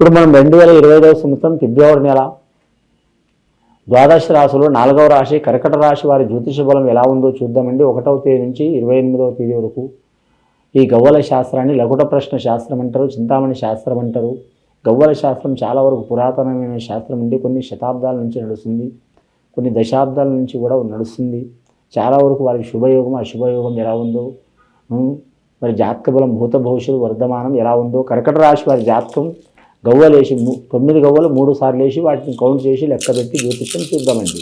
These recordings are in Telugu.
ఇప్పుడు మనం 2025వ సంవత్సరం ఫిబ్రవరి నెల ద్వాదశ రాశులు 4వ రాశి కర్కట రాశి వారి జ్యోతిష బలం ఎలా ఉందో చూద్దామండి. 1వ తేదీ నుంచి 28వ తేదీ వరకు ఈ గవ్వల శాస్త్రాన్ని లఘుట ప్రశ్న శాస్త్రం అంటారు, చింతామణి శాస్త్రం అంటారు. గవ్వల శాస్త్రం చాలా వరకు పురాతనమైన శాస్త్రం అండి. కొన్ని శతాబ్దాల నుంచి నడుస్తుంది, కొన్ని దశాబ్దాల నుంచి కూడా నడుస్తుంది. చాలా వరకు వారికి శుభయోగం అశుభయోగం ఎలా ఉందో, మరి జాతక బలం భూత భవిష్యత్తు వర్ధమానం ఎలా ఉందో, కర్కట రాశి వారి జాతకం గవ్వలేసి 9 గవ్వలు 3 సార్లు వేసి వాటిని కౌంట్ చేసి లెక్కబెట్టి జ్యోతిష్యం చూద్దామండి.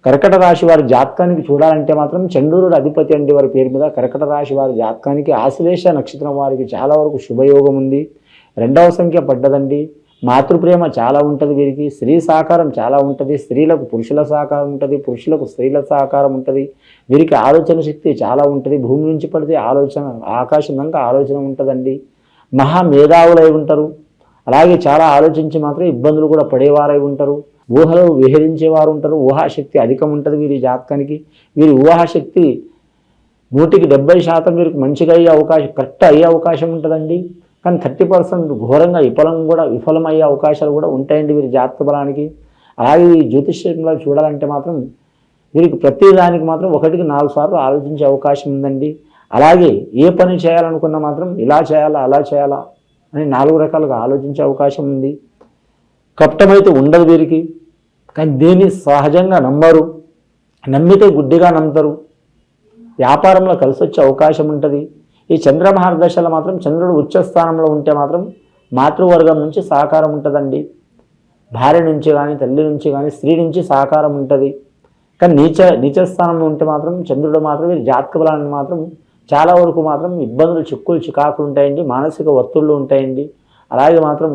కర్కట రాశి వారి జాతకానికి చూడాలంటే మాత్రం చంద్రుడు అధిపతి అండి వారి పేరు మీద. కర్కట రాశి వారి జాతకానికి ఆశ్లేష నక్షత్రం వారికి చాలా వరకు శుభయోగం ఉంది. 2వ సంఖ్య పడ్డదండి. మాతృప్రేమ చాలా ఉంటుంది వీరికి. స్త్రీ సహకారం చాలా ఉంటుంది. స్త్రీలకు పురుషుల సహకారం ఉంటుంది, పురుషులకు స్త్రీల సహకారం ఉంటుంది. వీరికి ఆలోచన శక్తి చాలా ఉంటుంది. భూమి నుంచి పడితే ఆలోచన, ఆకాశం దాకా ఆలోచన ఉంటుందండి. మహా మేధావులై ఉంటారు. అలాగే చాలా ఆలోచించి మాత్రం ఇబ్బందులు కూడా పడేవారై ఉంటారు. ఊహలో విహరించేవారు ఉంటారు. ఊహాశక్తి అధికం ఉంటుంది వీరి జాతకానికి. వీరి ఊహాశక్తి 100కి 70% వీరికి మంచిగా అయ్యే అవకాశం, కరెక్ట్ అయ్యే అవకాశం ఉంటుందండి. కానీ 30% ఘోరంగా విఫలమయ్యే అవకాశాలు కూడా ఉంటాయండి వీరి జాతక బలానికి. అలాగే ఈ జ్యోతిష్యంలో చూడాలంటే మాత్రం వీరికి ప్రతి దానికి మాత్రం 1కి 4 సార్లు ఆలోచించే అవకాశం ఉందండి. అలాగే ఏ పని చేయాలనుకున్నా మాత్రం ఇలా చేయాలా అలా చేయాలా అని 4 రకాలుగా ఆలోచించే అవకాశం ఉంది. కపటమైతే ఉండదు వీరికి. కానీ దీన్ని సహజంగా నమ్మరు. నమ్మితే గుడ్డిగా నమ్ముతారు. వ్యాపారంలో కలిసి వచ్చే అవకాశం ఉంటుంది. ఈ చంద్రమహర్దశలో మాత్రం చంద్రుడు ఉచ్చస్థానంలో ఉంటే మాత్రం మాతృవర్గం నుంచి సహకారం ఉంటుందండి. భార్య నుంచి కానీ, తల్లి నుంచి కానీ, స్త్రీ నుంచి సహకారం ఉంటుంది. కానీ నీచస్థానంలో ఉంటే మాత్రం చంద్రుడు మాత్రం వీరి జాతక బలాన్ని మాత్రం చాలా వరకు మాత్రం ఇబ్బందులు, చిక్కులు, చికాకులు ఉంటాయండి. మానసిక ఒత్తిళ్ళు ఉంటాయండి. అలాగే మాత్రం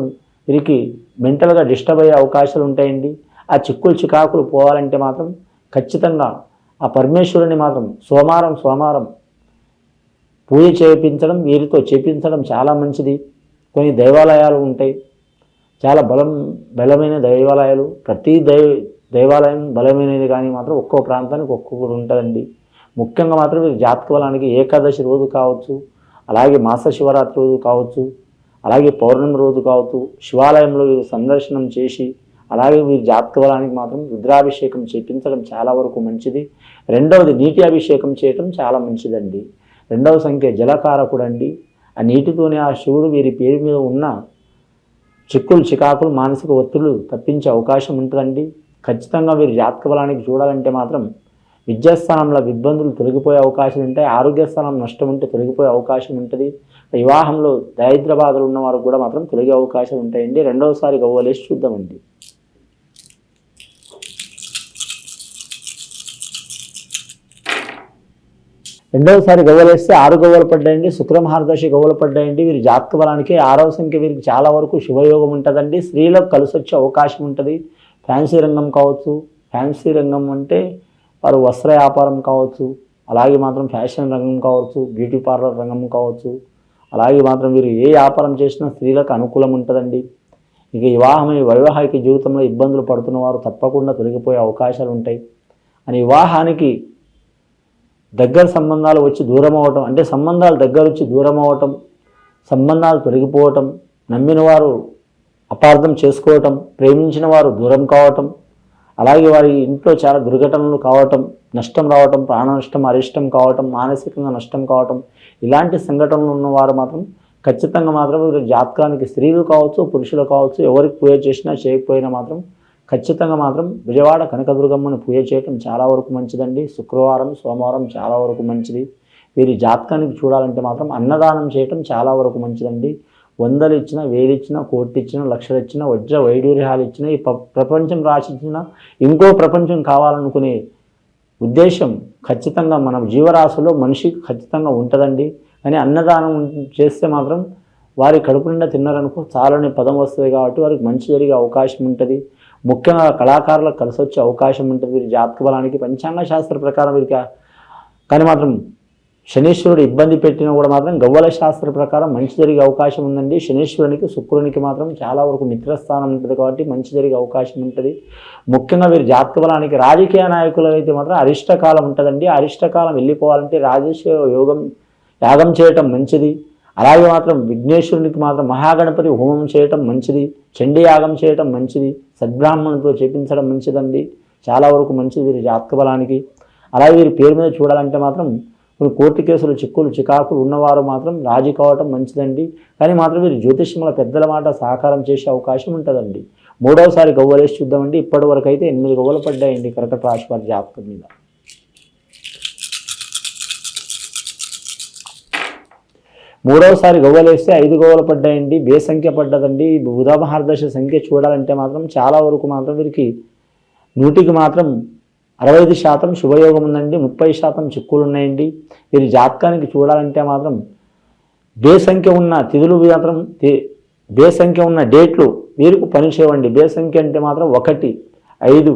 వీరికి మెంటల్గా డిస్టర్బ్ అయ్యే అవకాశాలు ఉంటాయండి. ఆ చిక్కులు, చికాకులు పోవాలంటే మాత్రం ఖచ్చితంగా ఆ పరమేశ్వరుని మాత్రం సోమవారం పూజ చేయించడం, వీరితో చేయించడం చాలా మంచిది. కొన్ని దేవాలయాలు ఉంటాయి, చాలా బలమైన దేవాలయాలు. ప్రతి దేవాలయం బలమైనది, కానీ మాత్రం ఒక్కో ప్రాంతానికి ఒక్కొక్కటి ఉంటుందండి. ముఖ్యంగా మాత్రం వీరి జాతక బలానికి ఏకాదశి రోజు కావచ్చు, అలాగే మాస శివరాత్రి రోజు కావచ్చు, అలాగే పౌర్ణమి రోజు కావచ్చు, శివాలయంలో వీరు సందర్శనం చేసి, అలాగే వీరి జాతక బలానికి మాత్రం రుద్రాభిషేకం చేయించడం చాలా వరకు మంచిది. 2వది నీటి అభిషేకం చేయటం చాలా మంచిదండి. 2వ సంఖ్య జలకారకుడు అండి. ఆ నీటితోనే ఆ శివుడు వీరి పేరు మీద ఉన్న చిక్కులు, చికాకులు, మానసిక ఒత్తిళ్లు తప్పించే అవకాశం ఉంటుందండి. ఖచ్చితంగా వీరి జాతక బలానికి చూడాలంటే మాత్రం విద్యాస్థానంలో ఇబ్బందులు తొలగిపోయే అవకాశాలు ఉంటాయి. ఆరోగ్య స్థానం నష్టం ఉంటే తొలగిపోయే అవకాశం ఉంటుంది. వివాహంలో దారిద్ర్య బాధలు ఉన్న వారికి కూడా మాత్రం తొలగే అవకాశాలు ఉంటాయండి. 2వసారి గవ్వలేసి చూద్దామండి. రెండవసారి గవ్వలేస్తే 6 గవ్వలు పడ్డాయండి. శుక్రమహారదశి గవ్వలు పడ్డాయండి. వీరి జాతక బలానికి 6వ సంఖ్య వీరికి చాలా వరకు శుభయోగం ఉంటుందండి. స్త్రీలకు కలిసి వచ్చే అవకాశం ఉంటుంది. ఫ్యాన్సీ రంగం కావచ్చు, ఫ్యాన్సీ రంగం అంటే వారు వస్త్ర వ్యాపారం కావచ్చు, అలాగే మాత్రం ఫ్యాషన్ రంగం కావచ్చు, బ్యూటీ పార్లర్ రంగం కావచ్చు, అలాగే మాత్రం వీరు ఏ వ్యాపారం చేసినా స్త్రీలకు అనుకూలం ఉంటుందండి. ఇక వైవాహిక జీవితంలో ఇబ్బందులు పడుతున్న వారు తప్పకుండా తొలగిపోయే అవకాశాలు ఉంటాయి. అని వివాహానికి దగ్గర సంబంధాలు వచ్చి దూరం అవ్వటం, అంటే సంబంధాలు దగ్గర వచ్చి దూరం అవ్వటం, సంబంధాలు తొలగిపోవటం, నమ్మిన వారు అపార్థం చేసుకోవటం, ప్రేమించిన వారు దూరం కావటం, అలాగే వారి ఇంట్లో చాలా దుర్ఘటనలు కావటం, నష్టం రావటం, ప్రాణ నష్టం, అరిష్టం కావటం, మానసికంగా నష్టం కావటం, ఇలాంటి సంఘటనలు ఉన్నవారు మాత్రం ఖచ్చితంగా మాత్రం వీరి జాతకానికి స్త్రీలు కావచ్చు, పురుషులు కావచ్చు, ఎవరికి పూజ చేసినా చేయకపోయినా మాత్రం ఖచ్చితంగా మాత్రం విజయవాడ కనకదుర్గమ్మని పూజ చేయటం చాలా వరకు మంచిదండి. శుక్రవారం, సోమవారం చాలా వరకు మంచిది. వీరి జాతకానికి చూడాలంటే మాత్రం అన్నదానం చేయటం చాలా వరకు మంచిదండి. 100లు ఇచ్చినా, 1000 ఇచ్చినా, 1 కోటి ఇచ్చినా, 1,00,000 ఇచ్చినా, వజ్ర వైడూర్యాలు ఇచ్చినా, ఈ ప్రపంచం రాసిచ్చినా, ఇంకో ప్రపంచం కావాలనుకునే ఉద్దేశం ఖచ్చితంగా మన జీవరాశిలో మనిషికి ఖచ్చితంగా ఉంటుందండి. కానీ అన్నదానం చేస్తే మాత్రం వారి కడుపు నిండా తిన్నారనుకో చాలని పదం వస్తుంది. కాబట్టి వారికి మంచి జరిగే అవకాశం ఉంటుంది. ముఖ్యంగా కళాకారులకు కలిసి వచ్చే అవకాశం ఉంటుంది వీరి జాతక బలానికి. పంచాంగ శాస్త్ర ప్రకారం వీరికి కానీ మాత్రం శనీశ్వరుడు ఇబ్బంది పెట్టినా కూడా మాత్రం గవ్వల శాస్త్ర ప్రకారం మంచి జరిగే అవకాశం ఉందండి. శనీశ్వరునికి, శుక్రునికి మాత్రం చాలా వరకు మిత్రస్థానం ఉంటుంది కాబట్టి మంచి జరిగే అవకాశం ఉంటుంది. ముఖ్యంగా వీరి జాతక బలానికి రాజకీయ నాయకులు అయితే మాత్రం అరిష్టకాలం ఉంటుందండి. అరిష్టకాలం వెళ్ళిపోవాలంటే రాజకీయ యాగం చేయటం మంచిది. అలాగే మాత్రం విఘ్నేశ్వరునికి మాత్రం మహాగణపతి హోమం చేయటం మంచిది, చండీ యాగం చేయటం మంచిది, సద్బ్రాహ్మణులతో చేపించడం మంచిదండి, చాలా వరకు మంచిది వీరి జాతక బలానికి. అలాగే వీరి పేరు మీద చూడాలంటే మాత్రం ఇప్పుడు కోర్టు కేసులు చిక్కులు చికాకులు ఉన్నవారు మాత్రం రాజీ కావటం మంచిదండి. కానీ మాత్రం వీరు జ్యోతిష్యముల పెద్దల మాట సహకారం చేసే అవకాశం ఉంటుందండి. మూడవసారి గవ్వలేసి చూద్దామండి. ఇప్పటి వరకు అయితే 8 గవ్వలు పడ్డాయండి కర్కట రాశి వారి జాతకం మీద. మూడవసారి గవ్వలేస్తే 5 గవ్వలు పడ్డాయండి. బే సంఖ్య పడ్డదండి. బుధ మహర్దశ సంఖ్య చూడాలంటే మాత్రం చాలా వరకు మాత్రం వీరికి 100కి మాత్రం 65% శుభయోగం ఉందండి. 30% చిక్కులు ఉన్నాయండి. వీరి జాతకానికి చూడాలంటే మాత్రం బే సంఖ్య ఉన్న తిథులు మాత్రం బే సంఖ్య ఉన్న డేట్లు వీరికి పనిచేయండి. బే సంఖ్య అంటే మాత్రం 1, 5,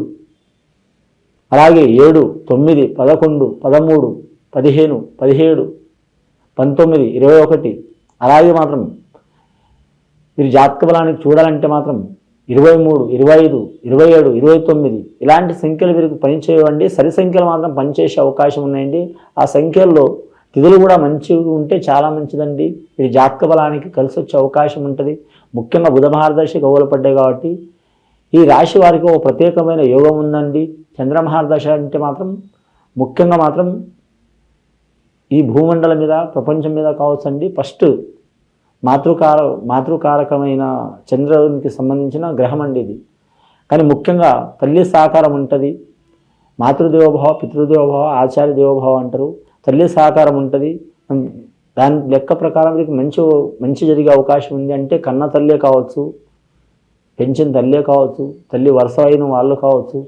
అలాగే 7, 9, 11, 13, 15, 17, 19, 21, అలాగే మాత్రం వీరి జాతక బలానికి చూడాలంటే మాత్రం 23, 25, 27, 29 ఇలాంటి సంఖ్యలు వీరికి పనిచేయండి. సరి సంఖ్యలు మాత్రం పనిచేసే అవకాశం ఉన్నాయండి. ఆ సంఖ్యల్లో తిథులు కూడా మంచిగా ఉంటే చాలా మంచిదండి. ఇది జాతక బలానికి కలిసి వచ్చే అవకాశం ఉంటుంది. ముఖ్యంగా బుధ మహర్దశ గవ్వలు పడ్డాయి కాబట్టి ఈ రాశి వారికి ఒక ప్రత్యేకమైన యోగం ఉందండి. చంద్ర మహర్దశ అంటే మాత్రం ముఖ్యంగా మాత్రం ఈ భూమండలం మీద ప్రపంచం మీద కావచ్చండి ఫస్ట్ మాతృకారకమైన చంద్రునికి సంబంధించిన గ్రహం అండి ఇది. కానీ ముఖ్యంగా తల్లి సహకారం ఉంటుంది. మాతృదేవోభవ, పితృదేవోభవ, ఆచార్య దేవోభవ అంటారు. తల్లి సహకారం ఉంటుంది. దాని లెక్క ప్రకారం వీరికి మంచి జరిగే అవకాశం ఉంది. అంటే కన్న తల్లే కావచ్చు, పెంచిన తల్లే కావచ్చు, తల్లి వరుస అయిన వాళ్ళు కావచ్చు.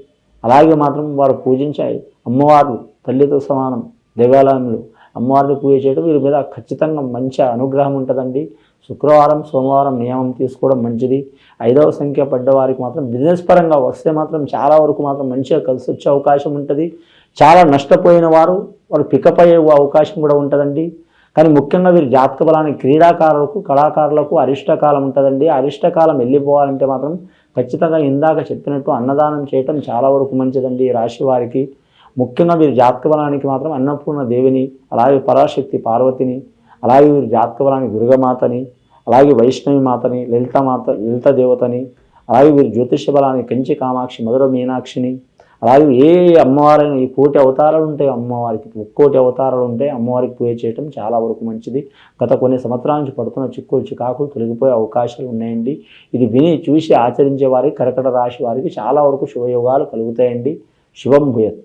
అలాగే మాత్రం వారు పూజించే అమ్మవారు తల్లితో సమానం. దేవాలయంలో అమ్మవారిని పూజ చేయడం వీరి మీద ఖచ్చితంగా మంచి అనుగ్రహం ఉంటుందండి. శుక్రవారం సోమవారం నియమం తీసుకోవడం మంచిది. 5వ సంఖ్య పడ్డవారికి మాత్రం బిజినెస్ పరంగా వస్తే మాత్రం చాలా వరకు మాత్రం మంచిగా కలిసి వచ్చే అవకాశం ఉంటుంది. చాలా నష్టపోయిన వారు పికప్ అయ్యే అవకాశం కూడా ఉంటుందండి. కానీ ముఖ్యంగా వీరి జాతక బలానికి క్రీడాకారులకు కళాకారులకు అరిష్టకాలం ఉంటుందండి. అరిష్టకాలం వెళ్ళిపోవాలంటే మాత్రం ఖచ్చితంగా ఇందాక చెప్పినట్టు అన్నదానం చేయటం చాలా వరకు మంచిదండి. ఈ రాశి వారికి ముఖ్యంగా వీరి జాతక బలానికి మాత్రం అన్నపూర్ణ దేవిని, అలాగే పరాశక్తి పార్వతిని, అలాగే వీరి జాతక బలానికి దుర్గమాతని, అలాగే వైష్ణవి మాతని, లలిత దేవతని, అలాగే వీరి జ్యోతిష బలానికి కంచి కామాక్షి, మధుర మీనాక్షిని, అలాగే ఏ అమ్మవారైనా ఈ 1,000 అవతారాలు ఉంటాయి అమ్మవారికి, 1,000 అవతారాలు ఉంటాయి. అమ్మవారికి పూజ చేయటం చాలా వరకు మంచిది. గత కొన్ని సంవత్సరాల నుంచి పడుతున్న చిక్కులు చికాకులు తొలగిపోయే అవకాశాలు ఉన్నాయండి. ఇది విని చూసి ఆచరించే వారికి కర్కట రాశి వారికి చాలా వరకు శుభయోగాలు కలుగుతాయండి. శుభం భూయత్.